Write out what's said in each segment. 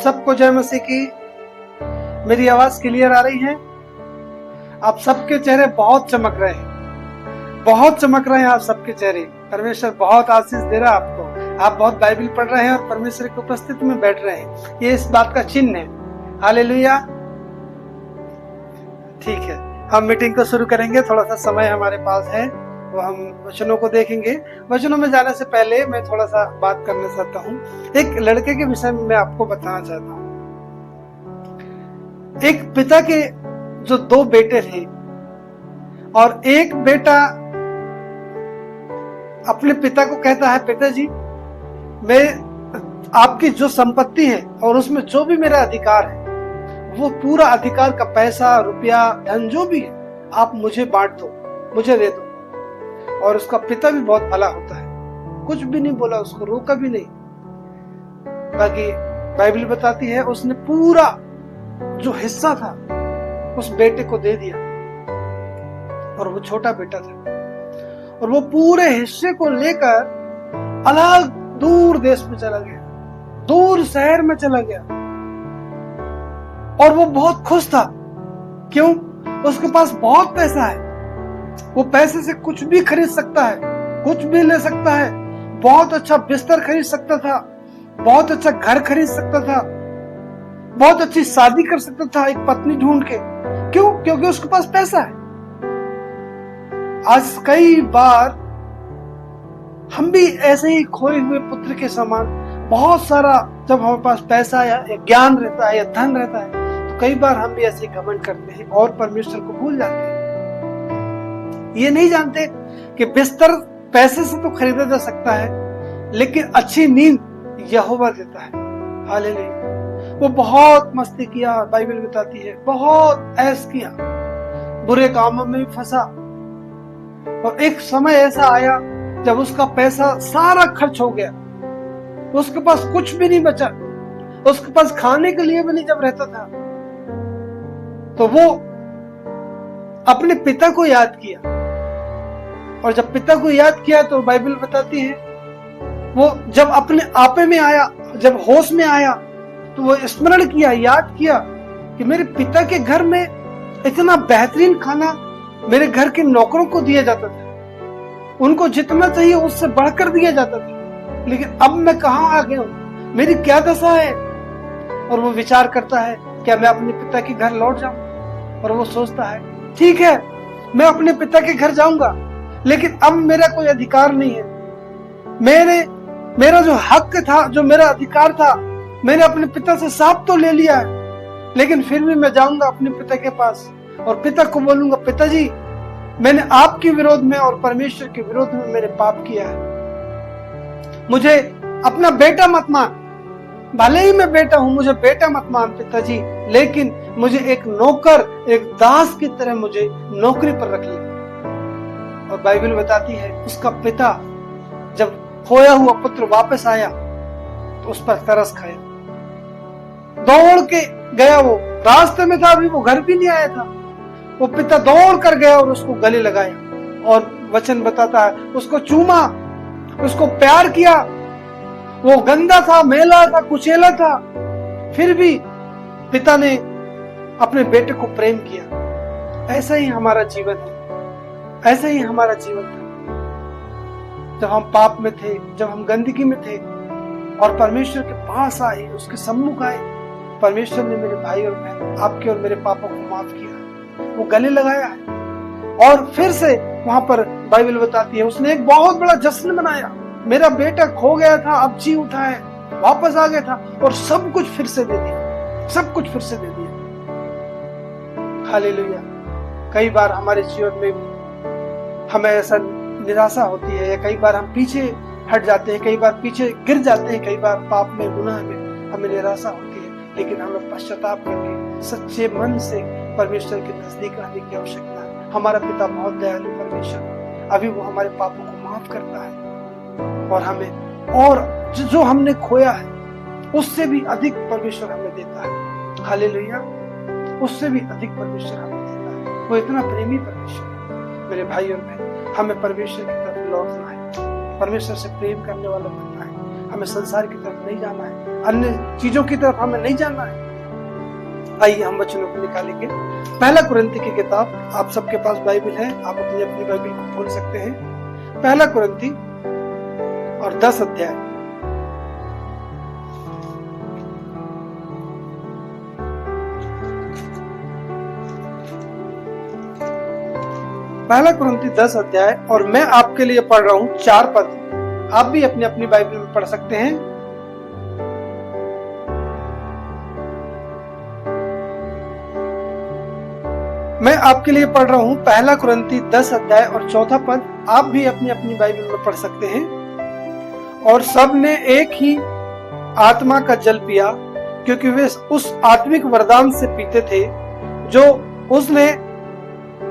सबको जय मसीह की। मेरी आवाज क्लियर आ रही है? आप सबके चेहरे बहुत चमक रहे हैं, बहुत चमक रहे हैं आप सबके चेहरे। परमेश्वर बहुत आशीष दे रहा है आपको। आप बहुत बाइबल पढ़ रहे हैं और परमेश्वर की उपस्थिति में बैठ रहे हैं, ये इस बात का चिन्ह है। हालेलुया। ठीक है, हम मीटिंग को शुरू करेंगे। थोड़ा सा समय हमारे पास है, वो हम वचनों को देखेंगे। वचनों में जाने से पहले मैं थोड़ा सा बात करना चाहता हूँ। एक लड़के के विषय में मैं आपको बताना चाहता हूँ। एक पिता के जो दो बेटे थे और एक बेटा अपने पिता को कहता है, पिताजी मैं आपकी जो संपत्ति है और उसमें जो भी मेरा अधिकार है, वो पूरा अधिकार का पैसा, रुपया, धन जो भी है आप मुझे बांट दो, मुझे दे दो। और उसका पिता भी बहुत भला होता है, कुछ भी नहीं बोला, उसको रोका भी नहीं। बाकी बाइबल बताती है उसने पूरा जो हिस्सा था उस बेटे को दे दिया, और वो छोटा बेटा था, और वो पूरे हिस्से को लेकर अलग दूर देश में चला गया, दूर शहर में चला गया। और वो बहुत खुश था। क्यों? उसके पास बहुत पैसा है, वो पैसे से कुछ भी खरीद सकता है, कुछ भी ले सकता है, बहुत अच्छा बिस्तर खरीद सकता था, बहुत अच्छा घर खरीद सकता था, बहुत अच्छी शादी कर सकता था एक पत्नी ढूंढ के। क्यों? क्योंकि उसके पास पैसा है। आज कई बार हम भी ऐसे ही खोए हुए पुत्र के समान, बहुत सारा जब हमारे पास पैसा या ज्ञान रहता है या धन रहता है, तो कई बार हम भी ऐसे घमंड करते हैं और परमेश्वर को भूल जाते हैं। ये नहीं जानते कि बिस्तर पैसे से तो खरीदा जा सकता है, लेकिन अच्छी नींद यहोवा देता है। हालेलुया। वो बहुत मस्ती किया, बाइबल बताती है, बहुत ऐश किया, बुरे कामों में फंसा। और एक समय ऐसा आया जब उसका पैसा सारा खर्च हो गया, उसके पास कुछ भी नहीं बचा, उसके पास खाने के लिए भी नहीं जब रहता था, तो वो अपने पिता को याद किया। और जब पिता को याद किया तो बाइबल बताती है वो जब अपने आपे में आया, जब होश में आया, तो वो स्मरण किया, याद किया कि मेरे पिता के घर में इतना बेहतरीन खाना मेरे घर के नौकरों को दिया जाता था, उनको जितना चाहिए उससे बढ़कर दिया जाता था, लेकिन अब मैं कहां आ गया हूं, मेरी क्या दशा है। और वो विचार करता है, क्या मैं अपने पिता के घर लौट जाऊं? और वो सोचता है, ठीक है मैं अपने पिता के घर जाऊंगा, लेकिन अब मेरा कोई अधिकार नहीं है। मेरा जो हक था, जो मेरा अधिकार था, मैंने अपने पिता से साफ तो ले लिया है, लेकिन फिर भी मैं जाऊंगा अपने पिता के पास और पिता को बोलूंगा, पिताजी मैंने आपके विरोध में और परमेश्वर के विरोध में मैंने पाप किया है, मुझे अपना बेटा मत मान। भले ही मैं बेटा हूं, मुझे बेटा मत मान पिताजी, लेकिन मुझे एक नौकर, एक दास की तरह मुझे नौकरी पर रख ले। और बाइबल बताती है उसका पिता जब खोया हुआ पुत्र वापस आया तो उस पर तरस खाया, दौड़ के गया। वो रास्ते में था, अभी वो घर भी नहीं आया था, वो पिता दौड़ कर गया और उसको गले लगाया। और वचन बताता है उसको चूमा, उसको प्यार किया। वो गंदा था, मैला था, कुचेला था, फिर भी पिता ने अपने बेटे को प्रेम किया। ऐसा ही हमारा जीवन है, ऐसा ही हमारा जीवन था। जब हम पाप में थे, जब हम गंदगी में थे और परमेश्वर के पास आए, उसके सम्मुख आए, परमेश्वर ने मेरे भाई और बहन, आपके और मेरे पापों को माफ किया, वो गले लगाया है। और फिर से वहां पर बाइबल बताती है उसने एक बहुत बड़ा जश्न मनाया। मेरा बेटा खो गया था, अब जी उठा है, वापस आ गया था, और सब कुछ फिर से दे दिया, सब कुछ फिर से दे दिया। हालेलुया। कई बार हमारे जीवन में भी हमें ऐसा निराशा होती है, या कई बार हम पीछे हट जाते हैं, कई बार पीछे गिर जाते हैं, कई बार पाप में, गुनाह में हमें निराशा होती है, लेकिन हमें पश्चाताप करके सच्चे मन से परमेश्वर के नजदीक आने की आवश्यकता है। हमारा पिता बहुत दयालु परमेश्वर, अभी वो हमारे पापों को माफ करता है और हमें, और जो हमने खोया है उससे भी अधिक परमेश्वर हमें देता है। हालेलुया। उससे भी अधिक परमेश्वर हमें देता है। वो इतना प्रेमी परमेश्वर है। मेरे भाई और बहन, हमें परमेश्वर की तरफ लौटना है, परमेश्वर से प्रेम करने वाला बनना है, हमें संसार की तरफ नहीं जाना है, अन्य चीजों की तरफ हमें नहीं जाना है। आइए हम वचनों को निकालेंगे। पहला कुरिन्ती की किताब, आप सबके पास बाइबल है, आप अपनी अपनी बाइबल को खोल सकते हैं। पहला कुरिन्ती और 10 अध्याय। पहला कुरिन्ती 10 अध्याय, और मैं आपके लिए पढ़ रहा हूं 4 पद। आप भी अपनी अपनी बाइबल में पढ़ सकते हैं। मैं आपके लिए पढ़ रहा हूं पहला कुरिन्ती 10 अध्याय और 4 पद। आप भी अपनी अपनी बाइबल में पढ़ सकते हैं। और सब ने एक ही आत्मा का जल पिया, क्योंकि वे उस आत्मिक वरदान से पीते थे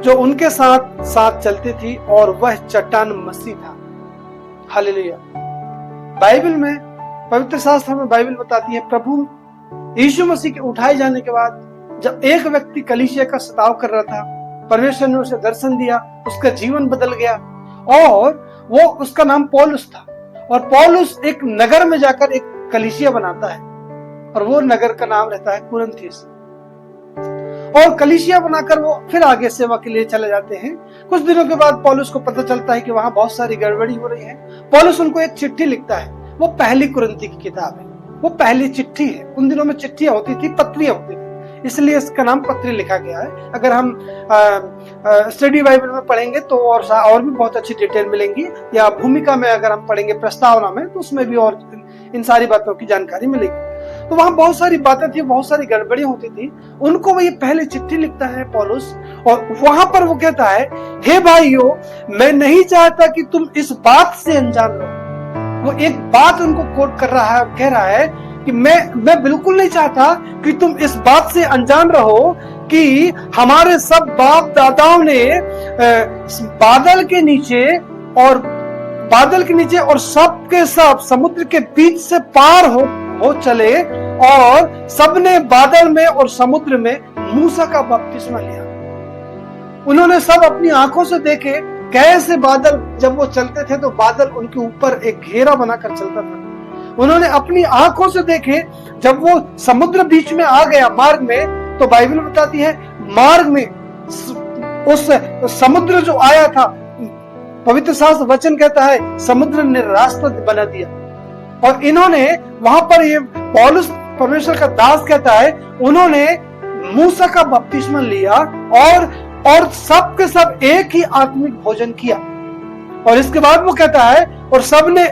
जो उनके साथ साथ चलती थी, और वह चट्टान मसीह था। हालेलुया। बाइबल में, पवित्र शास्त्र में बाइबल बताती है, प्रभु यीशु मसीह के उठाए जाने के बाद जब एक व्यक्ति कलीसिया का सताव कर रहा था, परमेश्वर ने उसे दर्शन दिया, उसका जीवन बदल गया, और वो उसका नाम पौलुस था। और पौलुस एक नगर में जाकर एक कलीसिया बनाता है, और वो नगर का नाम रहता है कुरिन्थियस। और कलीसिया बनाकर वो फिर आगे सेवा के लिए चले जाते हैं। कुछ दिनों के बाद पौलुस को पता चलता है कि वहां बहुत सारी गड़बड़ी हो रही है। पौलुस उनको एक चिट्ठी लिखता है। वो पहली कुरिन्ती की किताब है, वो पहली चिट्ठी है। उन दिनों में चिट्ठियां होती थी, पत्रियां होती थी, इसलिए इसका नाम पत्री लिखा गया है। अगर हम स्टडी बाइबल में पढ़ेंगे तो और भी बहुत अच्छी डिटेल मिलेंगी, या भूमिका में अगर हम पढ़ेंगे प्रस्तावना में, तो उसमें भी और इन सारी बातों की जानकारी मिलेगी। तो वहां बहुत सारी बातें थी, बहुत सारी गड़बड़ी होती थी। उनको वो ये पहले चिट्ठी लिखता है पौलुस, और वहां पर वो कहता है, हे भाइयों, मैं नहीं चाहता कि तुम इस बात से अनजान रहो। वो एक बात उनको कोट कर रहा है, कह रहा है कि मैं बिल्कुल नहीं चाहता कि तुम इस बात से अनजान रहो कि हमारे सब बाप दादाओं ने बादल के नीचे और सब के सब समुद्र के बीच से पार हो चले, और सबने बादल में और समुद्र में मूसा का बपतिस्मा लिया। उन्होंने सब अपनी आंखों से देखे कैसे बादल, जब वो चलते थे तो बादल उनके ऊपर एक घेरा बनाकर चलता था। उन्होंने अपनी आंखों से देखे जब वो समुद्र बीच में आ गया मार्ग में, तो बाइबल बताती है मार्ग में उस समुद्र जो आया था, पवित्र शास्त्र वचन कहता है समुद्र ने रास्ता बना दिया। और इन्होंने वहां पर, ये पौलुस परमेश्वर का दास कहता है, उन्होंने मूसा का बपतिस्मा लिया और सब के सब एक ही आत्मिक भोजन किया। और इसके बाद वो कहता है, और सब ने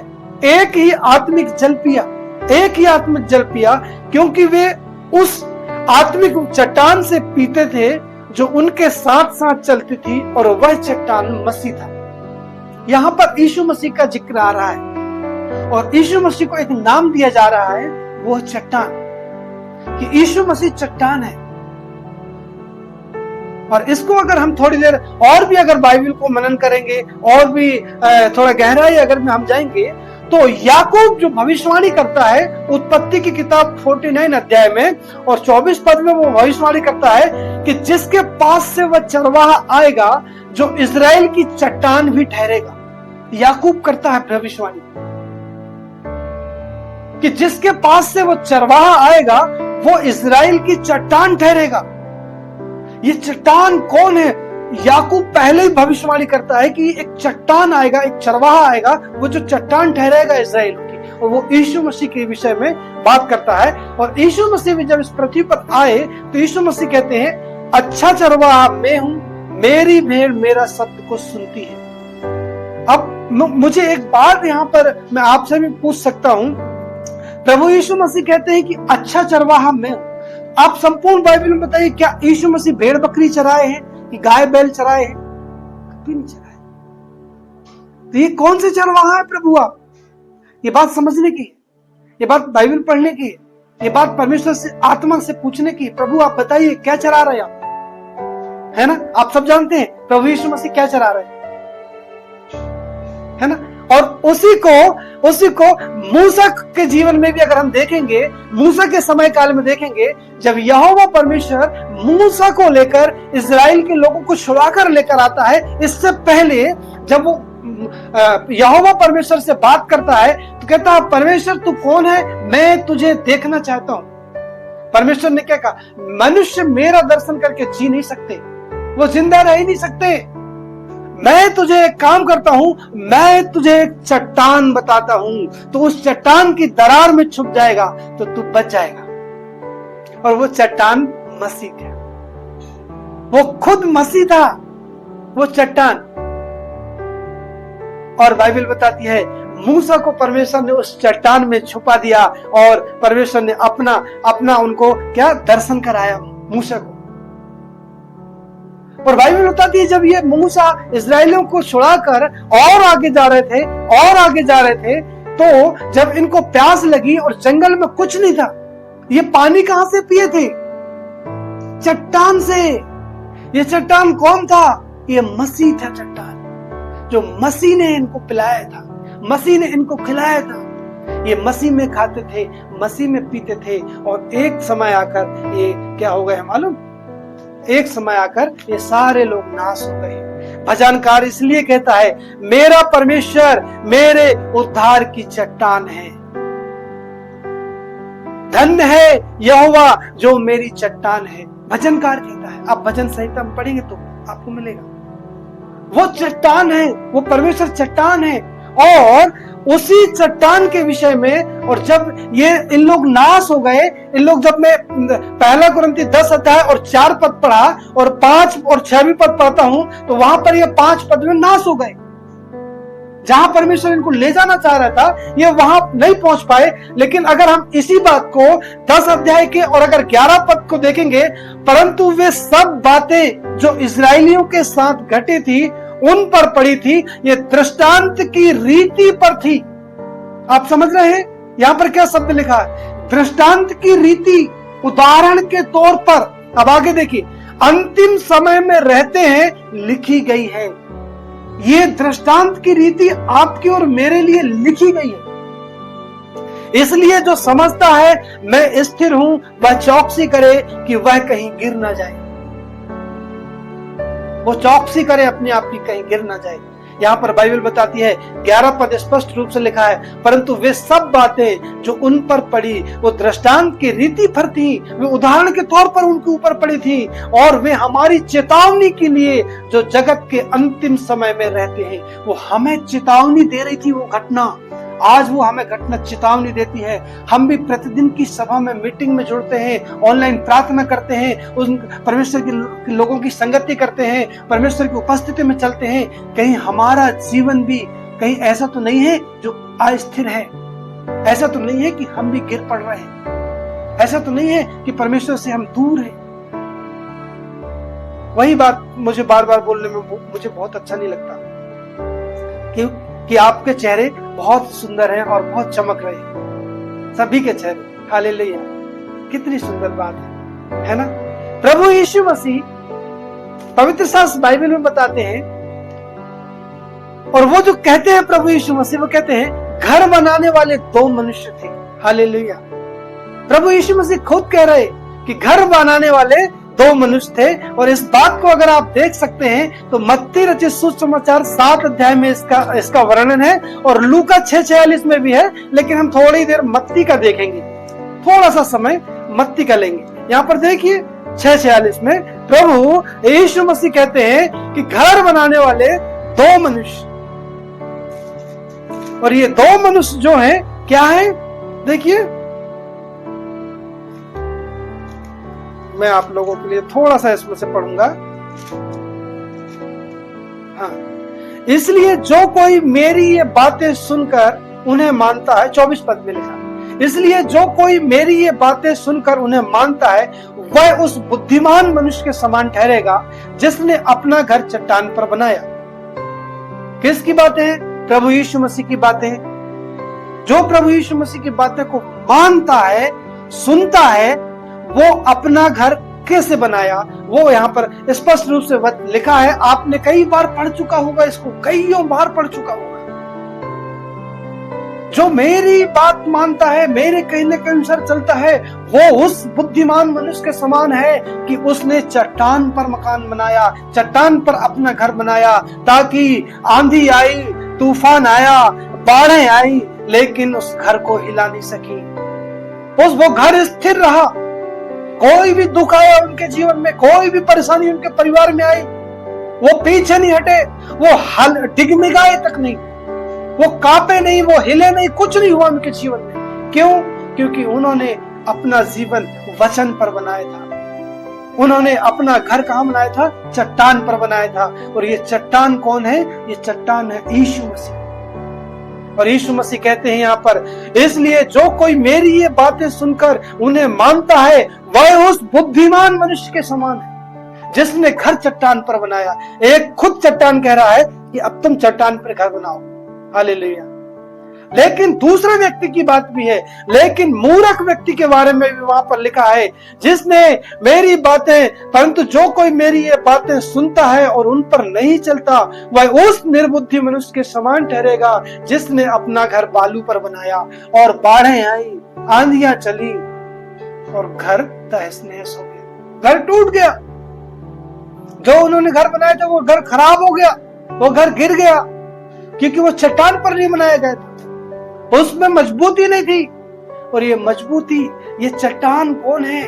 एक ही आत्मिक जल पिया, क्योंकि वे उस आत्मिक चट्टान से पीते थे जो उनके साथ साथ चलती थी, और वह चट्टान मसीह था। यहां पर यीशु मसीह का जिक्र आ रहा है, और यीशु मसीह को एक नाम दिया जा रहा है, वो चट्टान, कि यीशु मसीह चट्टान है। और इसको अगर हम थोड़ी देर और भी अगर बाइबल को मनन करेंगे, और भी थोड़ा गहराई अगर हम जाएंगे, तो याकूब जो भविष्यवाणी करता है उत्पत्ति की किताब 49 अध्याय में और 24 पद में, वो भविष्यवाणी करता है कि जिसके पास से वह चरवाहा आएगा जो इजराइल की चट्टान भी ठहरेगा। याकूब करता है भविष्यवाणी कि जिसके पास से वो चरवाहा आएगा वो इजराइल की चट्टान ठहरेगा। ये चट्टान कौन है? याकूब पहले ही भविष्यवाणी करता है कि एक चट्टान आएगा, एक चरवाहा आएगा, वो जो चट्टान ठहरेगा इजराइल की, और वो यीशु मसीह के विषय में बात करता है। और यीशु मसीह भी जब इस पृथ्वी पर आए तो यीशु मसीह कहते हैं, अच्छा चरवाहा मैं हूं, मेरी भेड़ मेरा शब्द को सुनती है। अब मुझे एक बात यहाँ पर मैं आपसे भी पूछ सकता हूं, प्रभु यीशु मसीह कहते हैं कि अच्छा चरवाहा मैं हूं। आप संपूर्ण बाइबल में बताइए, क्या यीशु मसीह भेड़ बकरी चराए हैं कि गाय बैल चराए हैं? कभी नहीं चराए। तो ये कौन से चरवाहा है प्रभु? आप ये बात समझने की, ये बात बाइबल पढ़ने की, ये बात परमेश्वर से आत्मा से पूछने की। प्रभु आप बताइए क्या चरा रहे हैं आप, है ना? आप सब जानते हैं प्रभु यीशु मसीह क्या चरा रहे हैं, है ना? और उसी को मूसा के जीवन में भी अगर हम देखेंगे, मूसा के समय काल में देखेंगे, जब यहोवा परमेश्वर मूसा को लेकर इजराइल के लोगों को छुड़ाकर लेकर आता है, इससे पहले जब वो यहोवा परमेश्वर से बात करता है तो कहता है परमेश्वर तू कौन है, मैं तुझे देखना चाहता हूं। परमेश्वर ने क्या कहा, मनुष्य मेरा दर्शन करके जी नहीं सकते, वो जिंदा रह ही नहीं सकते। मैं तुझे एक काम करता हूं, मैं तुझे एक चट्टान बताता हूं, तो उस चट्टान की दरार में छुप जाएगा तो तू बच जाएगा। और वो चट्टान मसीह था, वो खुद मसीह था, वो चट्टान। और बाइबल बताती है मूसा को परमेश्वर ने उस चट्टान में छुपा दिया और परमेश्वर ने अपना उनको क्या दर्शन कराया मूसा को। और बाइबल बताती है जब ये मूसा इस्राएलियों को छुड़ाकर और आगे जा रहे थे तो जब इनको प्यास लगी और जंगल में कुछ नहीं था, ये पानी कहां से पिए थे? चट्टान से। ये चट्टान कौन था? ये मसीह था चट्टान, जो मसीह ने इनको पिलाया था, मसीह ने इनको खिलाया था। ये मसीह में खाते थे, मसीह में पीते थे। और एक समय आकर ये क्या हो गए मालूम? एक समय आकर ये सारे लोग नाश हो गए। भजनकार इसलिए कहता है मेरा परमेश्वर मेरे उद्धार की चट्टान है, धन्य है यहोवा जो मेरी चट्टान है। भजनकार कहता है, आप भजन संहिता में पढ़ेंगे तो आपको मिलेगा। वो चट्टान है, वो परमेश्वर चट्टान है। और उसी चट्टान के विषय में, और जब ये इन लोग नाश हो गए, इन लोग जब मैं पहला कुरिन्थी 10 अध्याय और 4 पद पढ़ा और 5 और 6 भी पद पढ़ता हूं तो वहां पर ये 5 पद में नाश हो गए। जहां परमेश्वर इनको ले जाना चाह रहा था ये वहां नहीं पहुंच पाए। लेकिन अगर हम इसी बात को 10 अध्याय के और अगर 11 पद को देखेंगे, परंतु वे सब बातें जो इस्राएलियों के साथ घटी थी उन पर पड़ी थी, ये दृष्टांत की रीति पर थी। आप समझ रहे हैं यहां पर क्या शब्द लिखा है? दृष्टांत की रीति, उदाहरण के तौर पर। अब आगे देखिए, अंतिम समय में रहते हैं लिखी गई है। ये दृष्टांत की रीति आपके और मेरे लिए लिखी गई है। इसलिए जो समझता है मैं स्थिर हूं वह चौकसी करे कि वह कहीं गिर ना जाए। वो चौकसी करे अपने आप की कहीं गिर ना जाए। यहाँ पर बाइबल बताती है 11 पद स्पष्ट रूप से लिखा है, परंतु वे सब बातें जो उन पर पड़ी वो दृष्टांत की रीति पर थी, वे उदाहरण के तौर पर उनके ऊपर पड़ी थी, और वे हमारी चेतावनी के लिए जो जगत के अंतिम समय में रहते हैं। वो हमें चेतावनी दे रही थी। वो घटना आज वो हमें घटना चेतावनी देती है। हम भी प्रतिदिन की सभा में मीटिंग में जुड़ते हैं, ऑनलाइन प्रार्थना करते हैं, उस परमेश्वर के लोगों की संगति करते हैं, परमेश्वर की उपस्थिति में चलते हैं। कहीं हमारा जीवन भी कहीं ऐसा तो नहीं है जो अस्थिर है? ऐसा तो नहीं है कि हम भी गिर पड़ रहे हैं? ऐसा तो नहीं है कि परमेश्वर से हम दूर हैं? वही बात मुझे बार बार बोलने में मुझे बहुत अच्छा नहीं लगता कि आपके चेहरे बहुत सुंदर हैं और बहुत चमक रहे हैं, सभी के चेहरे। हालेलुया, कितनी सुंदर बात है ना? प्रभु यीशु मसीह पवित्र शास्त्र बाइबल में बताते हैं, और वो जो कहते हैं प्रभु यीशु मसीह, वो कहते हैं घर बनाने वाले 2 मनुष्य थे। हालेलुया, प्रभु यीशु मसीह खुद कह रहे कि घर बनाने वाले 2 मनुष्य थे। और इस बात को अगर आप देख सकते हैं तो मत्ती रचित सुसमाचार 7 अध्याय में इसका वर्णन है, और लूका 6:46 में भी है। लेकिन हम थोड़ी देर मत्ती का देखेंगे, थोड़ा सा समय मत्ती का लेंगे। यहाँ पर देखिए 6:46 में प्रभु यीशु मसीह कहते हैं कि घर बनाने वाले 2 मनुष्य, और ये 2 मनुष्य जो हैं क्या है? देखिए, मैं आप लोगों के लिए थोड़ा सा इसमें से पढ़ूंगा। हाँ, इसलिए जो कोई मेरी ये बातें सुनकर उन्हें मानता है, 24 पद में लिखा, इसलिए जो कोई मेरी ये बातें सुनकर उन्हें मानता है वह उस बुद्धिमान मनुष्य के समान ठहरेगा जिसने अपना घर चट्टान पर बनाया। किसकी बातें? प्रभु यीशु मसीह की बातें। जो प्रभु यीशु मसीह की बातें को मानता है, सुनता है, वो अपना घर कैसे बनाया वो यहाँ पर स्पष्ट रूप से लिखा है। आपने कई बार पढ़ चुका होगा, इसको कईयों बार पढ़ चुका होगा। जो मेरी बात मानता है, मेरे कहने के अनुसार चलता है, वो उस बुद्धिमान मनुष्य के समान है कि उसने चट्टान पर मकान बनाया, चट्टान पर अपना घर बनाया, ताकि आंधी आई, तूफान आया, बाढ़ें आई, लेकिन उस घर को हिला नहीं सकी। वो घर स्थिर रहा। कोई भी दुख आया उनके जीवन में, कोई भी परेशानी उनके परिवार में आई, वो पीछे नहीं हटे, वो डिगमिगाए तक नहीं, वो कांपे नहीं, वो हिले नहीं, कुछ नहीं हुआ उनके जीवन में। क्यों? क्योंकि उन्होंने अपना जीवन वचन पर बनाया था। उन्होंने अपना घर कहां बनाया था? चट्टान पर बनाया था। और ये चट्टान कौन है? ये चट्टान है यीशु मसीह। और यीशु मसीह कहते हैं यहाँ पर, इसलिए जो कोई मेरी ये बातें सुनकर उन्हें मानता है वह उस बुद्धिमान मनुष्य के समान है जिसने घर चट्टान पर बनाया। एक खुद चट्टान कह रहा है कि अब तुम चट्टान पर घर बनाओ। हालेलुया। लेकिन दूसरे व्यक्ति की बात भी है, लेकिन मूर्ख व्यक्ति के बारे में भी वहां पर लिखा है, जिसने मेरी बातें, परंतु जो कोई मेरी ये बातें सुनता है और उन पर नहीं चलता वह उस निर्बुद्धि मनुष्य के समान ठहरेगा जिसने अपना घर बालू पर बनाया और बाढ़ें आई, आंधियां चली और घर तहस नहस हो गया। घर टूट गया। जो उन्होंने घर बनाया था वो घर खराब हो गया, वो घर गिर गया, क्योंकि वो चट्टान पर नहीं बनाया गया था, उसमें मजबूती नहीं थी। और ये मजबूती, ये चट्टान कौन है?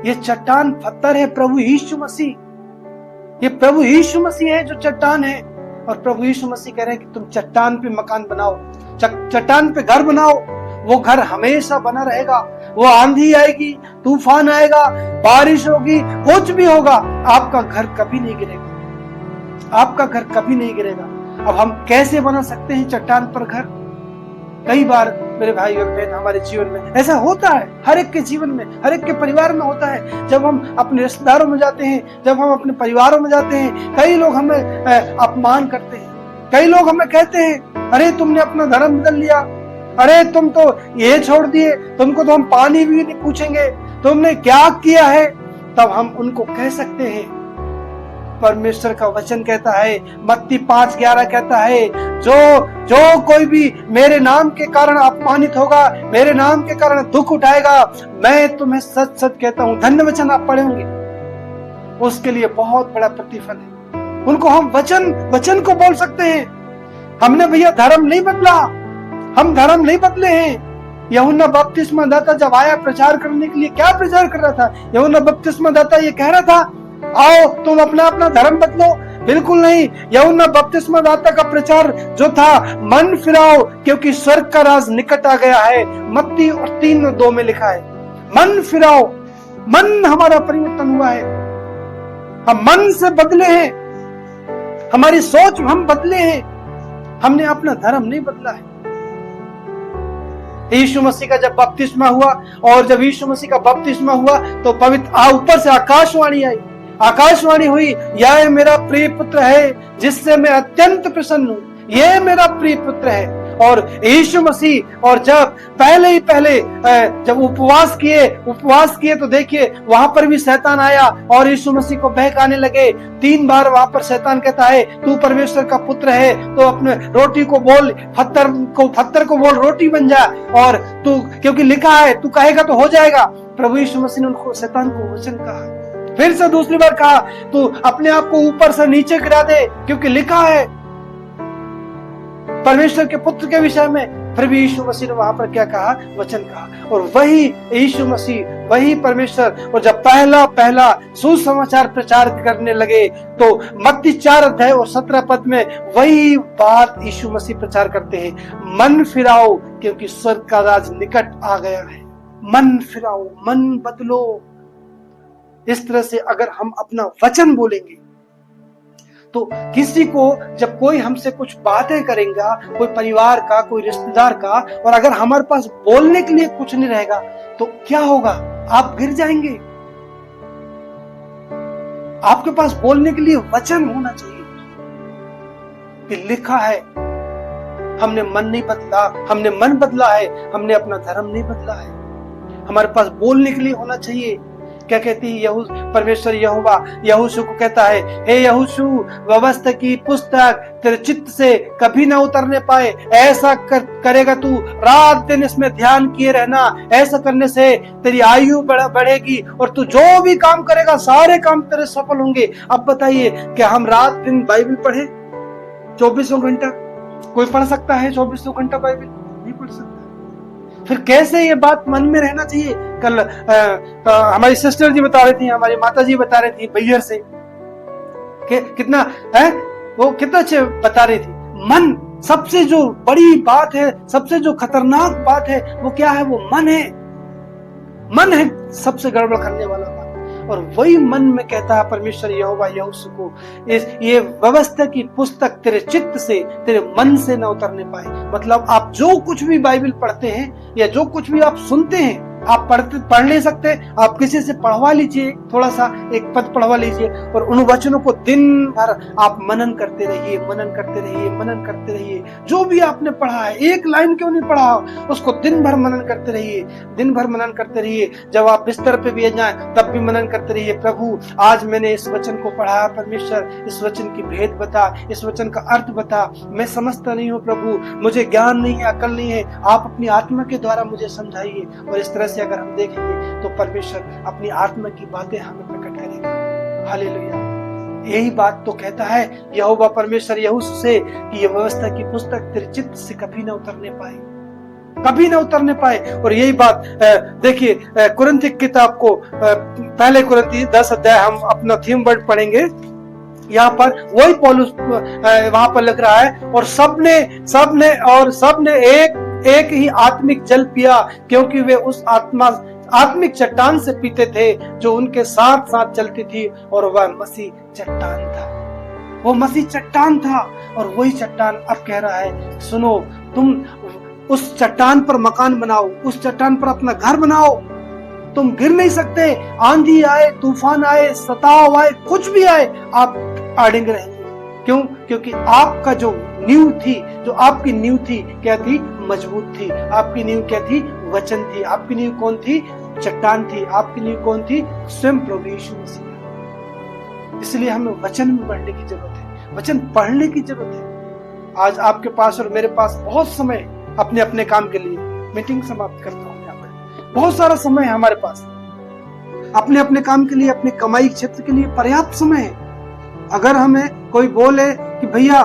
ये चट्टान पत्थर है, प्रभु यीशु मसीह। ये प्रभु यीशु मसीह है जो चट्टान है। और प्रभु यीशु मसीह कह रहे हैं कि तुम चट्टान पे मकान बनाओ, चट्टान पे घर बनाओ। वो घर हमेशा बना रहेगा। वो आंधी आएगी, तूफान आएगा, बारिश होगी, कुछ भी होगा, आपका घर कभी नहीं गिरेगा। आपका घर कभी नहीं गिरेगा। अब हम कैसे बना सकते हैं चट्टान पर घर? कई बार मेरे भाई और बहन, हमारे जीवन में ऐसा होता है, हर एक के जीवन में, हर एक के परिवार में होता है। जब हम अपने रिश्तेदारों में जाते हैं, जब हम अपने परिवारों में जाते हैं, कई लोग हमें अपमान करते हैं। कई लोग हमें कहते हैं, अरे तुमने अपना धर्म बदल लिया, अरे तुम तो ये छोड़ दिए, तुमको तो हम पानी भी नहीं पूछेंगे, तुमने क्या किया है। तब हम उनको कह सकते हैं, परमेश्वर का वचन कहता है, मत्ती 5:11 कहता है, जो कोई भी मेरे नाम के कारण अपमानित होगा, मेरे नाम के कारण दुख उठाएगा, मैं तुम्हें सच सच कहता हूं, धन्य वचन आप पढ़े होंगे, उसके लिए बहुत बड़ा प्रतिफल है। उनको हम वचन को बोल सकते हैं। हमने भैया धर्म नहीं बदला, हम धर्म नहीं बदले हैं। यूहन्ना बपतिस्मा दाता जब आया प्रचार करने के लिए, क्या प्रचार कर रहा था? यूहन्ना बपतिस्मा दाता ये कह रहा था, आओ तुम अपना अपना धर्म बदलो? बिल्कुल नहीं। यूहन्ना बपतिस्मा दाता का प्रचार जो था, मन फिराओ क्योंकि स्वर्ग का राज निकट आ गया है। मत्ती 3:2 में लिखा है, मन फिराओ। मन हमारा परिवर्तन हुआ है, हम मन से बदले हैं, हमारी सोच हम बदले हैं, हमने अपना धर्म नहीं बदला है। यीशु मसीह का जब बपतिस्मा हुआ, और जब यीशु मसीह का बपतिस्मा हुआ तो पवित्र ऊपर से आकाशवाणी आई, आकाशवाणी हुई, यह मेरा प्रिय पुत्र है जिससे मैं अत्यंत प्रसन्न हूं, यह मेरा प्रिय पुत्र है। और यीशु मसीह, और जब पहले जब उपवास किए तो देखिए वहां पर भी शैतान आया और यीशु मसीह को बहकाने लगे। 3 बार वहां पर शैतान कहता है, तू परमेश्वर का पुत्र है तो अपने रोटी को बोल, पत्थर को बोल रोटी बन जा, और तू, क्योंकि लिखा है, तू कहेगा तो हो जाएगा। प्रभु यीशु मसीह ने उनको, शैतान को वचन कहा। फिर से दूसरी बार कहा, तू अपने आप को ऊपर से नीचे गिरा दे, क्योंकि लिखा है परमेश्वर के पुत्र के विषय में। फिर भी यीशु मसीह ने वहां पर क्या कहा? वचन कहा। और वही यीशु मसीह, वही परमेश्वर, और जब पहला सुसमाचार प्रचार करने लगे तो मत्ती 4:17 में वही बात यीशु मसीह प्रचार करते हैं, मन फिराओ क्योंकि स्वर्ग का राज निकट आ गया है। मन फिराओ, मन बदलो। इस तरह से अगर हम अपना वचन बोलेंगे तो किसी को, जब कोई हमसे कुछ बातें करेगा, कोई परिवार का, कोई रिश्तेदार का, और अगर हमारे पास बोलने के लिए कुछ नहीं रहेगा तो क्या होगा? आप गिर जाएंगे। आपके पास बोलने के लिए वचन होना चाहिए कि लिखा है। हमने मन नहीं बदला, हमने मन बदला है, हमने अपना धर्म नहीं बदला है। हमारे पास बोलने के लिए होना चाहिए। क्या कहती है परमेश्वर यहोवा यहोशू को कहता है, हे यहोशू, व्यवस्था की पुस्तक तेरे चित्त से कभी ना उतरने पाए, ऐसा करेगा तू, रात दिन इसमें ध्यान किए रहना। ऐसा करने से तेरी आयु बढ़ेगी और तू जो भी काम करेगा सारे काम तेरे सफल होंगे। अब बताइए, क्या हम रात दिन बाइबल पढ़े 24 घंटा? कोई पढ़ सकता है 24 घंटा बाइबल? नहीं पढ़ सकता। फिर कैसे ये बात मन में रहना चाहिए? कल हमारी सिस्टर जी बता रही थी, हमारी माता जी बता रही थी बैयर से, कितना है वो, कितना अच्छे बता रही थी। मन सबसे जो बड़ी बात है, सबसे जो खतरनाक बात है, वो क्या है? वो मन है। मन है सबसे गड़बड़ करने वाला बात। और वही मन में कहता है परमेश्वर यहोवा यहोशू को, ये व्यवस्था की पुस्तक तेरे चित्त से, तेरे मन से न उतरने पाए। मतलब आप जो कुछ भी बाइबल पढ़ते हैं या जो कुछ भी आप सुनते हैं, आप पढ़ ले सकते हैं, आप किसी से पढ़वा लीजिए, थोड़ा सा एक पद पढ़वा लीजिए, और उन वचनों को दिन भर आप मनन करते रहिए, मनन करते रहिए, मनन करते रहिए। जो भी आपने पढ़ा है, एक लाइन क्यों नहीं पढ़ा, उसको दिन भर मनन करते रहिए, दिन भर मनन करते रहिए। जब आप बिस्तर पे भी जाएं तब भी मनन करते रहिए, प्रभु आज मैंने इस वचन को पढ़ा, परमेश्वर इस वचन की भेद बता, इस वचन का अर्थ बता, मैं समझता नहीं हूँ प्रभु, मुझे ज्ञान नहीं है, अकल नहीं है, आप अपनी आत्मा के द्वारा मुझे समझाइए। और इस तरह से अगर हम देखेंगे तो परमेश्वर अपनी आत्मा की बातें हमें प्रकट करेगा। हालेलुया। यही बात तो कहता है यहोवा परमेश्वर यहोशू से कि यह व्यवस्था की पुस्तक तेरे चित्त से कभी न उतरने पाए, कभी न उतरने पाए। और यही बात देखिए कुरिन्थी किताब को पहले कुरिन्थी 10 अध्याय हम अपना थीम वर्ड पढ़ेंगे। यहाँ पर वही पौलुस वहां पर लिख रहा है, और सबने एक ही आत्मिक जल पिया, क्योंकि वे उस आत्मिक चट्टान से पीते थे जो उनके साथ साथ चलती थी, और वह मसीह चट्टान था। वो मसीह चट्टान था, और वही चट्टान अब कह रहा है सुनो, तुम उस चट्टान पर मकान बनाओ, उस चट्टान पर अपना घर बनाओ। तुम गिर नहीं सकते, आंधी आए, तूफान आए, सताव आए, कुछ भी आए, आप अड़िग रहेंगे। क्यों? क्योंकि आपका जो नींव थी, जो आपकी नींव थी, क्या थी? मजबूत थी। आपकी नींव क्या थी? वचन थी। आपकी नींव कौन थी? चट्टान थी। आपकी नींव कौन थी? स्वयं प्रभु यीशु मसीह। इसलिए हमें वचन में बढ़ने की जरूरत है, वचन पढ़ने की जरूरत है। आज आपके पास और मेरे पास बहुत समय अपने अपने काम के लिए, मीटिंग समाप्त करता हूँ, बहुत सारा समय है हमारे पास अपने अपने काम के लिए, अपने कमाई क्षेत्र के लिए पर्याप्त समय है। अगर हमें कोई बोले कि भैया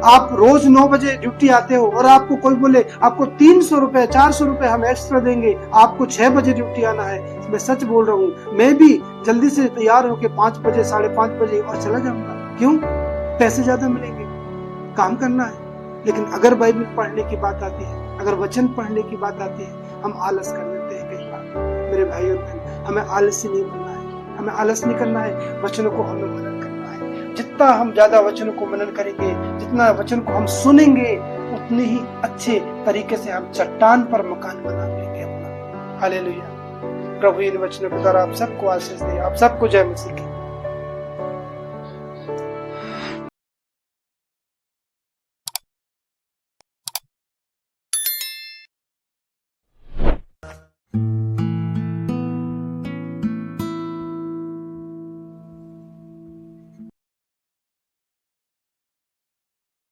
आप रोज 9 बजे ड्यूटी आते हो, और आपको कोई बोले आपको 300 रुपए 400 रुपए हम एक्स्ट्रा देंगे, आपको 6 बजे ड्यूटी आना है, मैं सच बोल रहा हूँ, मैं भी जल्दी से तैयार होकर 5 बजे 5:30 बजे और चला जाऊंगा। क्यों? पैसे ज्यादा मिलेंगे, काम करना है। लेकिन अगर बाइबल पढ़ने की बात आती है, अगर वचन पढ़ने की बात आती है, हम आलस कर लेते हैं कई बार। मेरे भाई और बहन, हमें आलसी नहीं बनना है, हमें आलस नहीं करना है, वचनों को हमें मनन करना है। जितना हम ज्यादा वचनों को मनन करेंगे, जितना वचन को हम सुनेंगे, उतने ही अच्छे तरीके से हम चट्टान पर मकान बना लेंगे अपना। हालेलुया। प्रभु इन वचनों के द्वारा आप सबको आशीष दे, आप सबको जय मसीह की।